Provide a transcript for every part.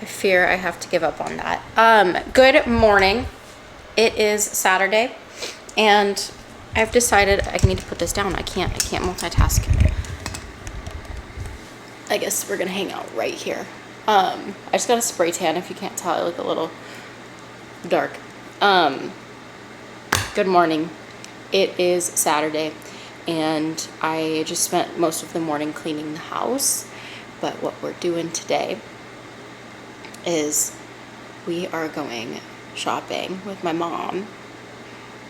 I fear I have to give up on that. Good morning. It is Saturday, and I've decided I need to put this down. I can't multitask. I guess we're gonna hang out right here. I just got a spray tan. If you can't tell, I look a little dark. Good morning. It is Saturday, and I just spent most of the morning cleaning the house. But what we're doing today is we are going shopping with my mom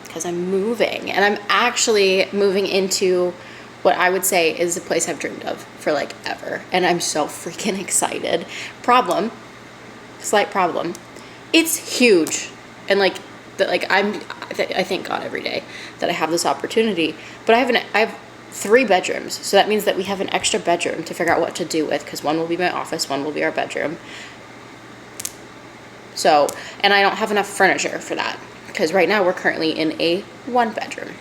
because I'm moving, and I'm actually moving into what I would say is the place I've dreamed of for like ever, and I'm so freaking excited. Slight problem, it's huge, and I thank God every day that I have this opportunity. But I have 3 bedrooms, so that means that we have an extra bedroom to figure out what to do with, because one will be my office, one will be our bedroom. So, and I don't have enough furniture for that, because right now we're currently in a 1 bedroom.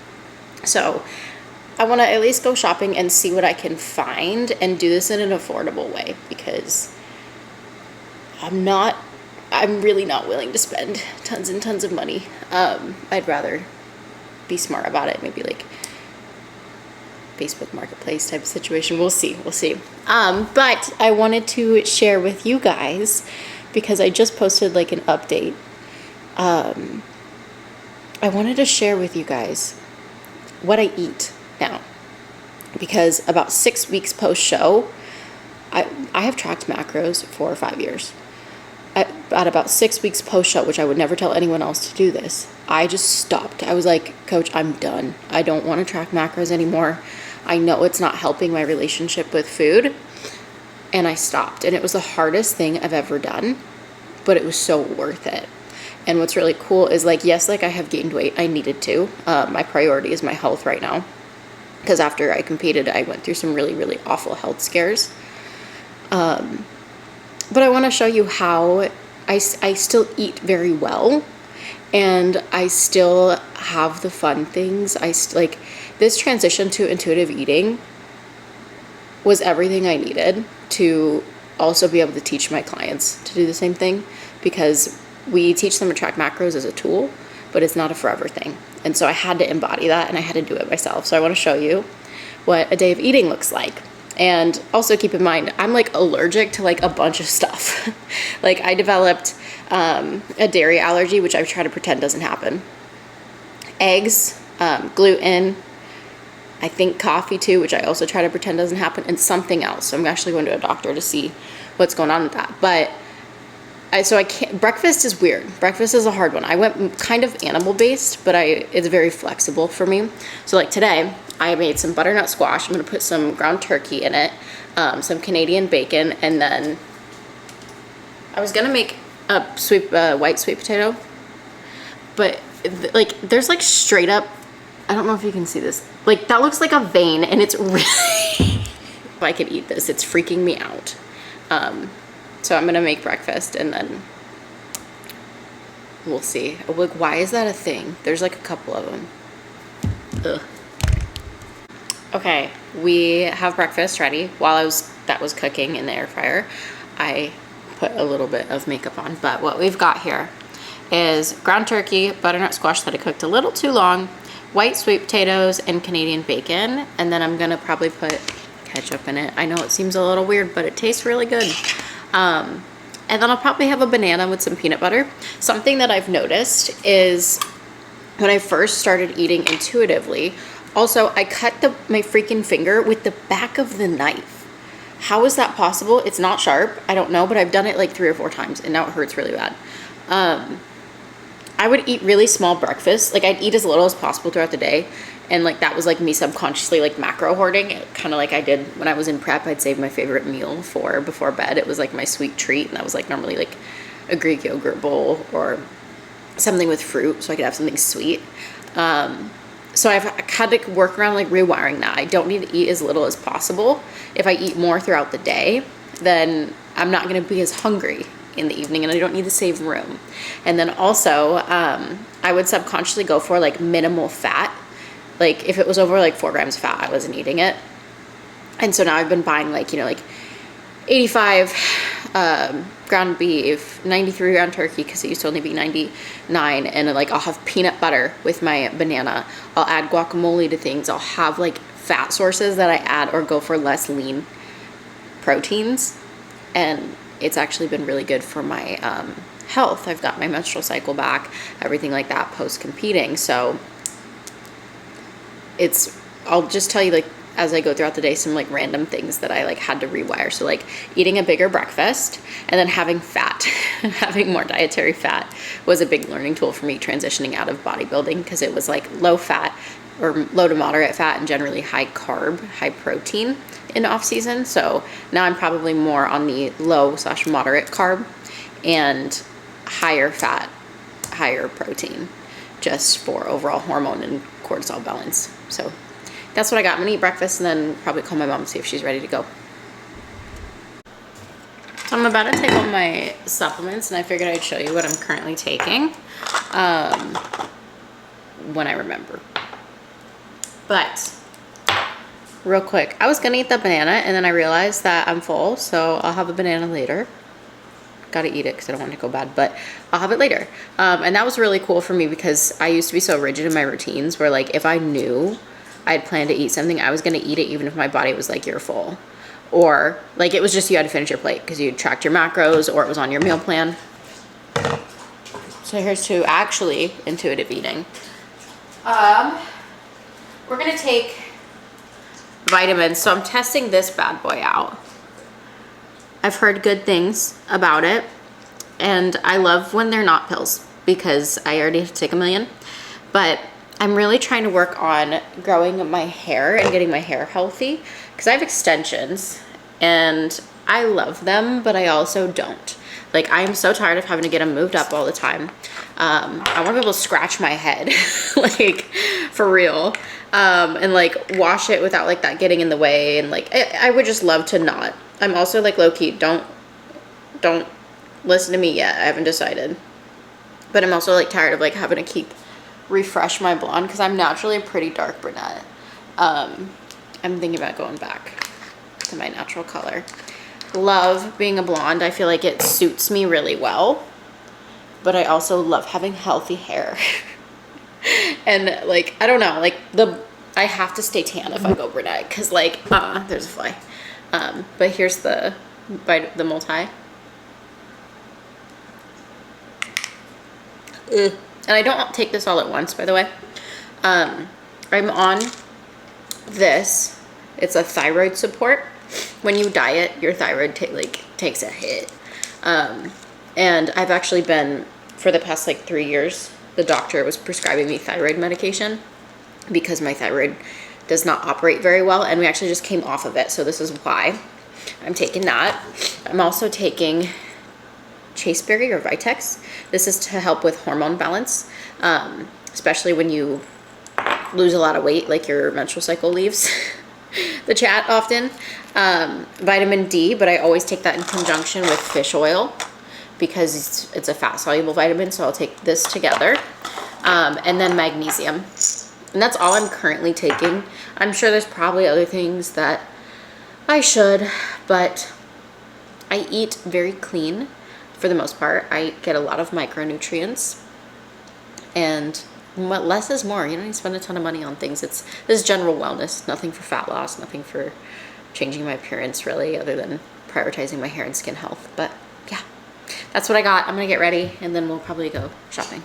So I want to at least go shopping and see what I can find and do this in an affordable way, because I'm really not willing to spend tons and tons of money. I'd rather be smart about it, maybe like Facebook Marketplace type of situation. We'll see. But I wanted to share with you guys, because I just posted like an update. I wanted to share with you guys what I eat now, because about 6 weeks post show, I have tracked macros for 5 years. At about 6 weeks post show, which I would never tell anyone else to do this, I just stopped. I was like, Coach, I'm done. I don't want to track macros anymore. I know it's not helping my relationship with food. And I stopped. And it was the hardest thing I've ever done, but it was so worth it. And what's really cool is yes, I have gained weight. I needed to. My priority is my health right now, because after I competed, I went through some really, really awful health scares. But I want to show you how I still eat very well, and I still have the fun things. This transition to intuitive eating was everything I needed to also be able to teach my clients to do the same thing, because we teach them to track macros as a tool, but it's not a forever thing. And so I had to embody that, and I had to do it myself. So I want to show you what a day of eating looks like. And also keep in mind, I'm allergic to a bunch of stuff. I developed a dairy allergy, which I try to pretend doesn't happen. Eggs, gluten, I think coffee too, which I also try to pretend doesn't happen, and something else. So I'm actually going to a doctor to see what's going on with that. But I can't. Breakfast is weird. Breakfast is a hard one. I went kind of animal based, but it's very flexible for me. So today, I made some butternut squash. I'm gonna put some ground turkey in it, some Canadian bacon, and then I was gonna make a white sweet potato, but there's straight up. I don't know if you can see this. That looks like a vein, and it's really. If I could eat this, it's freaking me out. So I'm gonna make breakfast, and then we'll see. Why is that a thing? There's a couple of them. Ugh. Okay, we have breakfast ready. While that was cooking in the air fryer, I put a little bit of makeup on. But what we've got here is ground turkey, butternut squash that I cooked a little too long, white sweet potatoes, and Canadian bacon. And then I'm gonna probably put ketchup in it. I know it seems a little weird, but it tastes really good. And then I'll probably have a banana with some peanut butter. Something that I've noticed is when I first started eating intuitively, also I cut my freaking finger with the back of the knife. How is that possible? It's not sharp. I don't know, but I've done it 3 or 4 times, and now it hurts really bad. I would eat really small breakfasts. I'd eat as little as possible throughout the day. And that was me subconsciously macro hoarding, kind of like I did when I was in prep. I'd save my favorite meal for before bed. It was my sweet treat, and that was normally a Greek yogurt bowl or something with fruit, so I could have something sweet. So I've had to work around rewiring that. I don't need to eat as little as possible. If I eat more throughout the day, then I'm not going to be as hungry in the evening, and I don't need to save room. And then also, I would subconsciously go for minimal fat. If it was over 4 grams of fat, I wasn't eating it. And so now I've been buying 85 ground beef, 93 ground turkey because it used to only be 99, and like I'll have peanut butter with my banana. I'll add guacamole to things. I'll have like fat sources that I add or go for less lean proteins, and it's actually been really good for my health. I've got my menstrual cycle back, everything like that post competing. So I'll just tell you, like, as I go throughout the day, some like random things that I like had to rewire. So like eating a bigger breakfast and then having fat, having more dietary fat was a big learning tool for me transitioning out of bodybuilding, because it was like low fat or low to moderate fat and generally high carb, high protein in off season. So now I'm probably more on the low/moderate carb and higher fat, higher protein, just for overall hormone and cortisol balance. So that's what I got. I'm gonna eat breakfast and then probably call my mom and see if she's ready to go. So I'm about to take all my supplements, and I figured I'd show you what I'm currently taking when I remember. But real quick, I was gonna eat the banana and then I realized that I'm full, so I'll have a banana later. Gotta eat it because I don't want it to go bad, but I'll have it later. And that was really cool for me because I used to be so rigid in my routines where like if I knew I'd planned to eat something, I was gonna eat it even if my body was like, you're full. Or like it was just you had to finish your plate because you tracked your macros or it was on your meal plan. So here's to actually intuitive eating. We're gonna take vitamins. So I'm testing this bad boy out. I've heard good things about it, and I love when they're not pills because I already have to take 1,000,000. But I'm really trying to work on growing my hair and getting my hair healthy because I have extensions and I love them, but I also don't. Like, I am so tired of having to get them moved up all the time. I want to be able to scratch my head, like, for real, and like wash it without like that getting in the way. And like, I would just love to not. I'm also like low-key, don't listen to me yet. I haven't decided. But I'm also like tired of like having to refresh my blonde because I'm naturally a pretty dark brunette. I'm thinking about going back to my natural color. Love being a blonde. I feel like it suits me really well. But I also love having healthy hair. And like, I don't know, like I have to stay tan if I go brunette because like, there's a fly. But here's the multi. Ugh. And I don't take this all at once, by the way. I'm on this. It's a thyroid support. When you diet, your thyroid takes a hit. And I've actually been, for the past like 3 years, the doctor was prescribing me thyroid medication because my thyroid does not operate very well, and we actually just came off of it, so this is why I'm taking that. I'm also taking chaseberry or Vitex. This is to help with hormone balance, especially when you lose a lot of weight, like your menstrual cycle leaves the chat often. Vitamin D, but I always take that in conjunction with fish oil because it's a fat soluble vitamin, so I'll take this together. And then magnesium. And that's all I'm currently taking. I'm sure there's probably other things that I should, but I eat very clean for the most part. I get a lot of micronutrients, and less is more. You don't need to spend a ton of money on things. This is general wellness, nothing for fat loss, nothing for changing my appearance really, other than prioritizing my hair and skin health. But yeah, that's what I got. I'm gonna get ready and then we'll probably go shopping.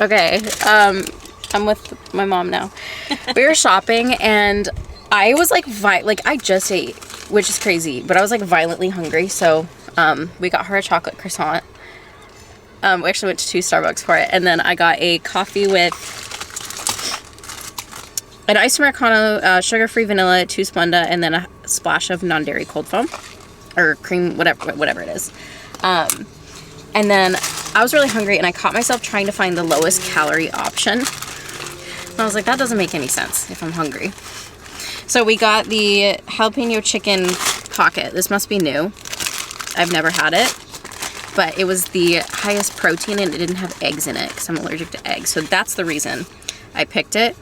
Okay, I'm with my mom now. We were shopping and I was like, I just ate, which is crazy, but I was like violently hungry. So we got her a chocolate croissant. We actually went to 2 Starbucks for it. And then I got a coffee with an iced Americano, sugar-free vanilla, 2 Splenda, and then a splash of non-dairy cold foam. Or cream, whatever it is. And then I was really hungry and I caught myself trying to find the lowest calorie option. And I was like, that doesn't make any sense if I'm hungry. So we got the jalapeno chicken pocket. This must be new. I've never had it. But it was the highest protein and it didn't have eggs in it because I'm allergic to eggs. So that's the reason I picked it.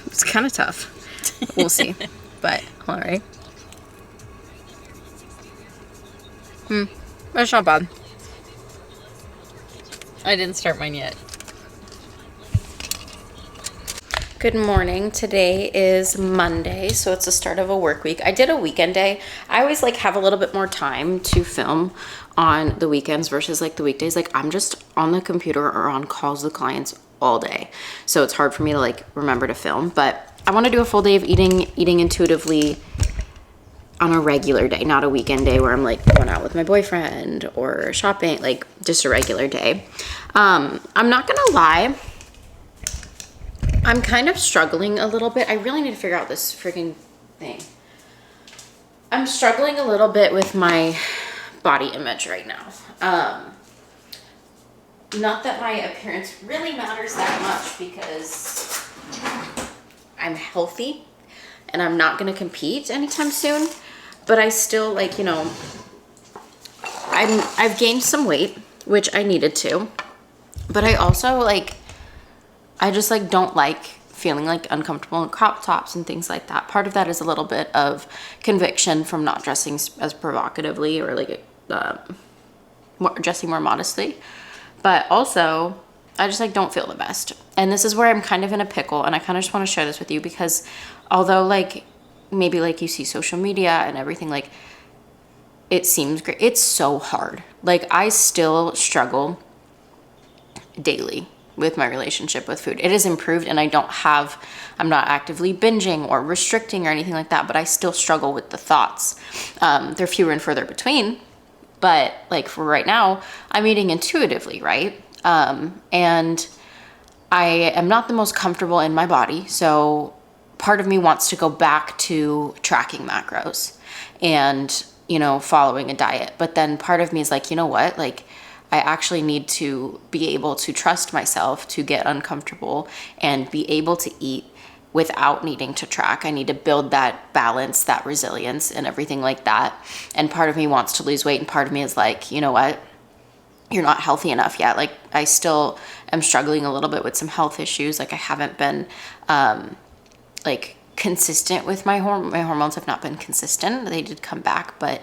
It's kind of tough. We'll see. But all right. That's not bad. I didn't start mine yet. Good morning. Today is Monday, so it's the start of a work week. I did a weekend day. I always like have a little bit more time to film on the weekends versus like the weekdays. Like I'm just on the computer or on calls with clients all day. So it's hard for me to like remember to film, but I want to do a full day of eating intuitively on a regular day, not a weekend day where I'm like going out with my boyfriend or shopping, like just a regular day. I'm not gonna lie, I'm kind of struggling a little bit. I really need to figure out this freaking thing. I'm struggling a little bit with my body image right now. Not that my appearance really matters that much because I'm healthy and I'm not gonna compete anytime soon, but I still like, you know, I've gained some weight, which I needed to, but I also like, I just like don't like feeling like uncomfortable in crop tops and things like that. Part of that is a little bit of conviction from not dressing as provocatively or like dressing more modestly. But also, I just like don't feel the best. And this is where I'm kind of in a pickle, and I kind of just want to share this with you because although like maybe like you see social media and everything, like it seems great, it's so hard. Like I still struggle daily with my relationship with food. It has improved and I'm not actively binging or restricting or anything like that, but I still struggle with the thoughts. They're fewer and further between, but like for right now, I'm eating intuitively, right? And I am not the most comfortable in my body. So part of me wants to go back to tracking macros and, you know, following a diet. But then part of me is like, you know what? Like, I actually need to be able to trust myself to get uncomfortable and be able to eat without needing to track. I need to build that balance, that resilience and everything like that. And part of me wants to lose weight and part of me is like, you know what? You're not healthy enough yet. Like I still am struggling a little bit with some health issues. Like I haven't been like consistent with my hormones have not been consistent. They did come back, but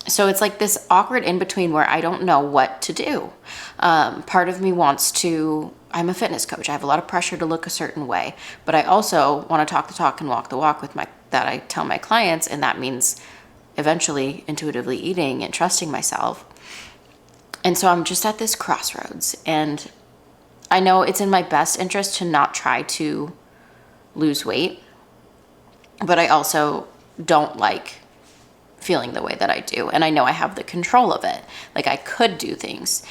so it's like this awkward in between where I don't know what to do. Part of me wants to, I'm a fitness coach. I have a lot of pressure to look a certain way, but I also want to talk the talk and walk the walk with that I tell my clients. And that means eventually intuitively eating and trusting myself. And so I'm just at this crossroads, and I know it's in my best interest to not try to lose weight, but I also don't like feeling the way that I do. And I know I have the control of it. Like I could do things,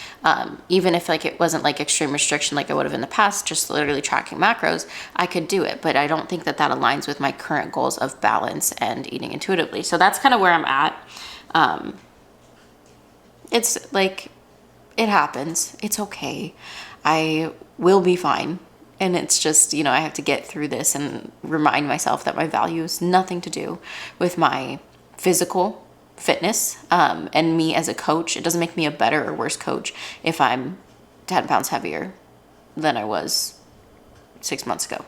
even if like it wasn't like extreme restriction like I would have in the past, just literally tracking macros, I could do it. But I don't think that aligns with my current goals of balance and eating intuitively. So that's kind of where I'm at. It's like, it happens. It's okay. I will be fine. And it's just, you know, I have to get through this and remind myself that my value is nothing to do with my physical fitness and me as a coach. It doesn't make me a better or worse coach if I'm 10 pounds heavier than I was 6 months ago.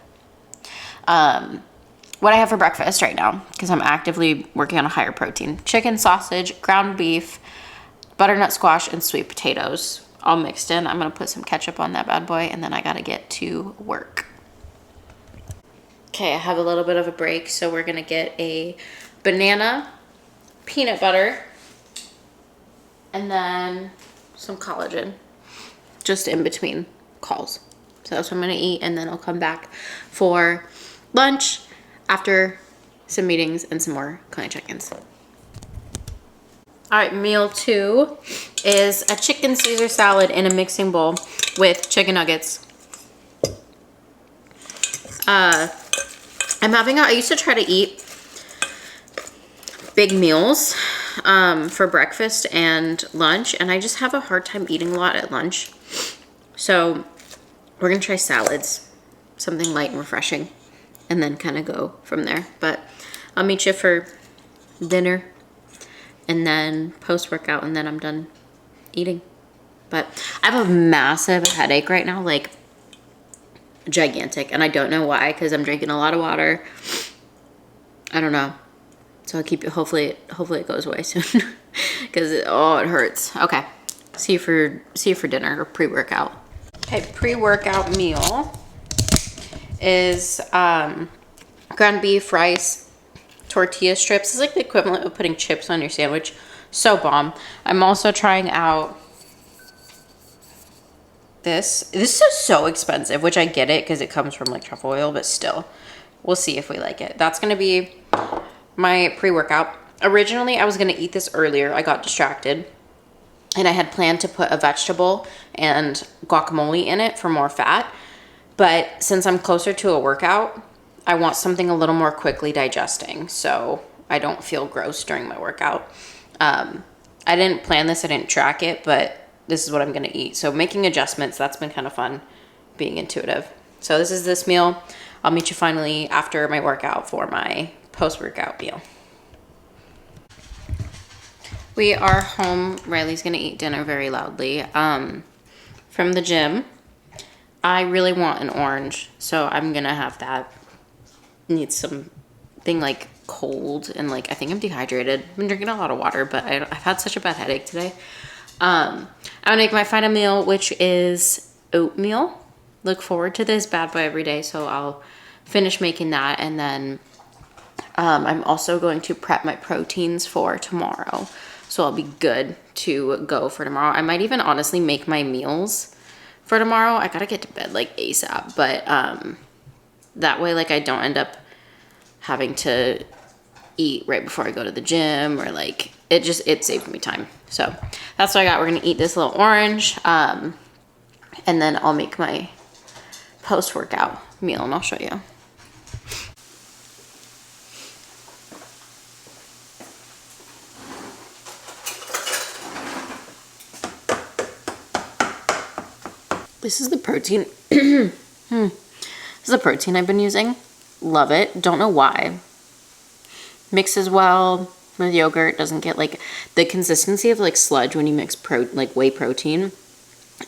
What I have for breakfast right now, because I'm actively working on a higher protein: chicken, sausage, ground beef, butternut squash, and sweet potatoes all mixed in. I'm going to put some ketchup on that bad boy, and then I got to get to work. Okay, I have a little bit of a break, so we're going to get a banana, peanut butter, and then some collagen just in between calls. So that's what I'm going to eat, and then I'll come back for lunch after some meetings and some more client check-ins. All right, meal 2 is a chicken Caesar salad in a mixing bowl with chicken nuggets. I used to try to eat big meals for breakfast and lunch, and I just have a hard time eating a lot at lunch. So we're gonna try salads, something light and refreshing, and then kind of go from there. But I'll meet you for dinner and then post-workout, and then I'm done eating. But I have a massive headache right now, like gigantic, and I don't know why, because I'm drinking a lot of water. I don't know. So I'll keep it, hopefully it goes away soon because it hurts. Okay. See you for dinner or pre-workout. Okay, pre-workout meal is ground beef, rice, tortilla strips. It's like the equivalent of putting chips on your sandwich. So bomb. I'm also trying out this. This is so expensive, which I get it because it comes from like truffle oil, but still, we'll see if we like it. That's gonna be my pre-workout. Originally, I was gonna eat this earlier. I got distracted. And I had planned to put a vegetable and guacamole in it for more fat. But since I'm closer to a workout, I want something a little more quickly digesting so I don't feel gross during my workout. I didn't plan this, I didn't track it, but this is what I'm gonna eat. So making adjustments, that's been kind of fun being intuitive. So this is this meal. I'll meet you finally after my workout for my post-workout meal. We are home. Riley's gonna eat dinner very loudly from the gym. I really want an orange, so I'm gonna have that. Need something like cold and like I think I'm dehydrated. I've been drinking a lot of water, but I've had such a bad headache today. I'm gonna make my final meal, which is oatmeal. Look forward to this bad boy every day, so I'll finish making that, and then I'm also going to prep my proteins for tomorrow. So I'll be good to go for tomorrow. I might even honestly make my meals for tomorrow. I gotta get to bed like ASAP, but that way like I don't end up having to eat right before I go to the gym, or like it saved me time. So that's what I got. We're gonna eat this little orange, and then I'll make my post-workout meal and I'll show you. This is the protein. This is the protein I've been using. Love it. Don't know why. Mixes well with yogurt. Doesn't get like the consistency of like sludge when you mix like whey protein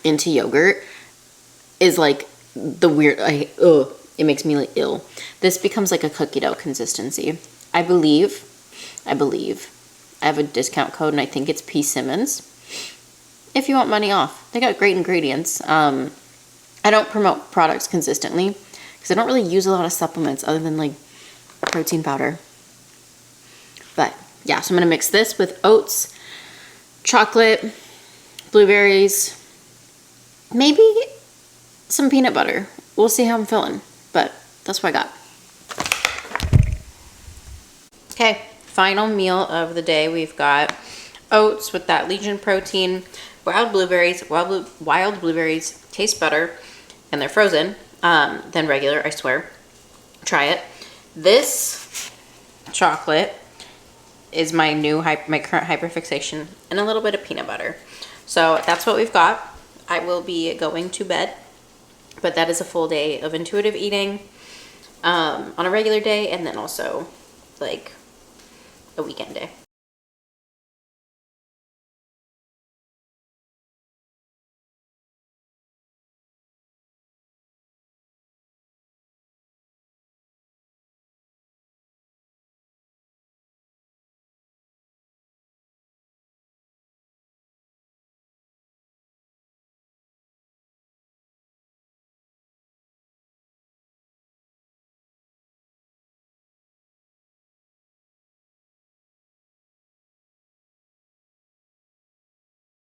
into yogurt is like the weird. It makes me like ill. This becomes like a cookie dough consistency. I believe. I have a discount code and I think it's P Simmons. If you want money off, they got great ingredients. I don't promote products consistently because I don't really use a lot of supplements other than like protein powder. But yeah, so I'm gonna mix this with oats, chocolate, blueberries, maybe some peanut butter. We'll see how I'm feeling, but that's what I got. Okay, final meal of the day. We've got oats with that Legion protein, wild blueberries. Wild blueberries taste better, and they're frozen than regular, I swear. Try it. This chocolate is my current hyperfixation, and a little bit of peanut butter. So that's what we've got. I will be going to bed, but that is a full day of intuitive eating on a regular day, and then also like a weekend day.